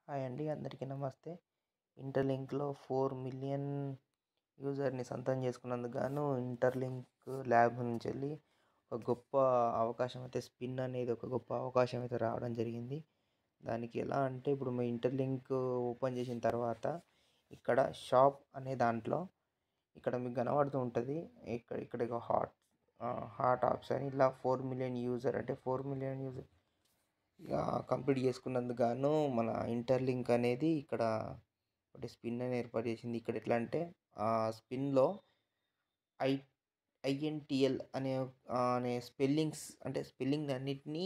Hi అండి, అందరికీ నమస్తే. ఇంటర్లింక్లో 4 మిలియన్ యూజర్ని సొంతం చేసుకున్నందుకు గాను ఇంటర్లింక్ ల్యాబ్ నుంచి వెళ్ళి ఒక గొప్ప అవకాశం అయితే స్పిన్ అనేది ఒక గొప్ప అవకాశం అయితే రావడం జరిగింది. దానికి ఎలా అంటే ఇప్పుడు మీ ఇంటర్లింక్ ఓపెన్ చేసిన తర్వాత ఇక్కడ షాప్ అనే దాంట్లో ఇక్కడ మీకు కనబడుతూ ఉంటుంది. ఇక్కడ హాట్ ఆప్షన్ ఇలా 4 మిలియన్ యూజర్ అంటే 4 మిలియన్ యూజర్ కంప్లీట్ చేసుకున్నందుకు గాను మన ఇంటర్లింక్ అనేది ఇక్కడ ఒకటి స్పిన్ అని ఏర్పాటు చేసింది. ఇక్కడ ఎట్లా అంటే ఆ స్పిన్లో ఐ ఐఎన్టిఎల్ అనే స్పెల్లింగ్స్ అంటే స్పెల్లింగ్ అన్నిటినీ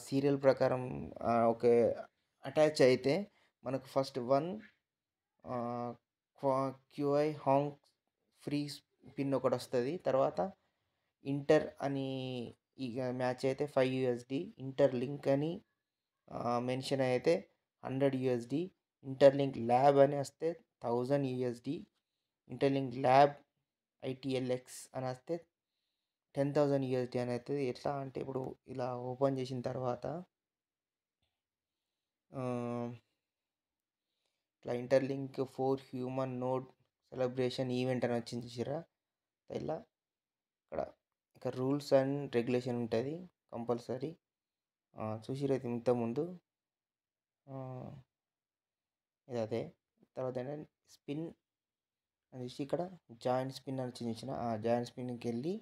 సీరియల్ ప్రకారం ఓకే అటాచ్ అయితే మనకు first one QI Hong free pin ఒకటి వస్తుంది. తర్వాత ఇంటర్ అని ఇక మ్యాచ్ అయితే $5, ఇంటర్లింక్ అని మెన్షన్ అయితే $100, ఇంటర్లింక్ ల్యాబ్ అని వస్తే $1000, ఇంటర్లింక్ ల్యాబ్ ఐటిఎల్ఎక్స్ అని వస్తే $10,000 అని అవుతుంది. ఎట్లా అంటే ఇప్పుడు ఇలా ఓపెన్ చేసిన తర్వాత ఇట్లా interlink 4 human node celebration event అని వచ్చింది చూసిరా. ఇలా ఇక్కడ రూల్స్ అండ్ రెగ్యులేషన్ ఉంటుంది కంపల్సరీ. చూసిరైతే ఇంతకుముందు ఇది అదే. తర్వాత ఏంటంటే స్పిన్ అని చూసి ఇక్కడ జాయింట్ స్పిన్ అని చూసిన ఆ జాయింట్ స్పిన్కి వెళ్ళి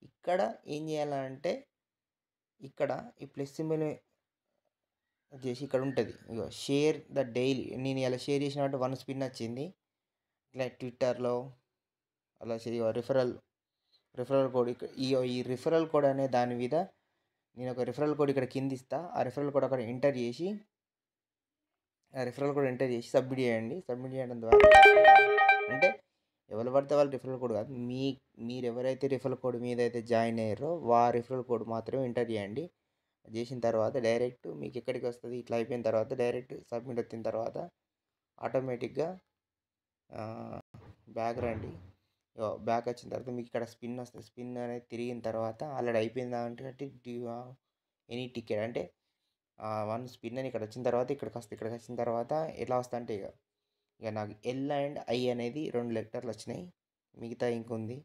ఇక్కడ ఏం చేయాలంటే ఇక్కడ ఈ ప్లస్ సింబల్ చేసి ఇక్కడ ఉంటుంది ఇగో షేర్ ద డైలీ. నేను ఇలా షేర్ చేసినట్టు 1 స్పిన్ వచ్చింది. ఇట్లా ట్విట్టర్లో అలా రిఫరల్ కోడ్ ఈ రిఫరల్ కోడ్ అనే దాని మీద నేను ఒక రిఫరల్ కోడ్ ఇక్కడ కింద ఇస్తా. ఆ రిఫరల్ కోడ్ అక్కడ ఎంటర్ చేసి సబ్మిట్ చేయండి. సబ్మిట్ చేయడం ద్వారా అంటే ఎవరు పడితే వాళ్ళు రిఫరల్ కోడ్ కాదు, మీరు ఎవరైతే రిఫరల్ కోడ్ మీద అయితే జాయిన్ అయ్యారో రిఫరల్ కోడ్ మాత్రమే ఎంటర్ చేయండి. చేసిన తర్వాత డైరెక్ట్ మీకు ఎక్కడికి వస్తుంది. ఇట్లా అయిపోయిన తర్వాత డైరెక్ట్ సబ్మిట్ వచ్చిన తర్వాత ఆటోమేటిక్గా బ్యాక్ రండి. బ్యాక్ వచ్చిన తర్వాత మీకు ఇక్కడ స్పిన్ వస్తుంది. స్పిన్ అనేది తిరిగిన తర్వాత ఆల్రెడీ అయిపోయిందా అంటే ఎనీ టికెట్ అంటే 1 స్పిన్ అని ఇక్కడ వచ్చిన తర్వాత ఇక్కడికి వచ్చిన తర్వాత ఎట్లా వస్తా అంటే ఇక నాకు ఎల్ అండ్ ఐ అనేది 2 లెటర్లు వచ్చినాయి, మిగతా ఇంకొంది.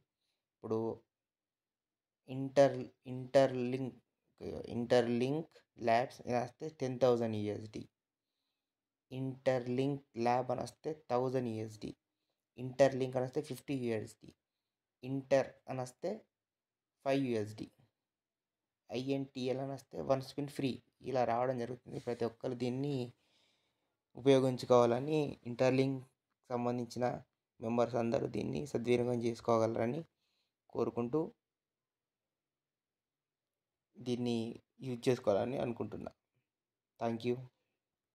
ఇప్పుడు ఇంటర్లింక్ ల్యాబ్స్ అని వస్తే $10,000, ఇంటర్లింక్ ల్యాబ్ అని వస్తే $1,000, ఇంటర్లింక్ అని వస్తే $50, ఇంటర్ అని వస్తే $5, ఐఎన్టిఎల్ అని వస్తే 1 స్పిన్ ఫ్రీ. ఇలా రావడం జరుగుతుంది. ప్రతి ఒక్కరు దీన్ని ఉపయోగించుకోవాలని ఇంటర్లింక్ సంబంధించిన మెంబర్స్ అందరూ దీన్ని సద్వినియోగం చేసుకోగలరని కోరుకుంటూ దీన్ని యూజ్ చేసుకోవాలని అనుకుంటున్నా. Thank you.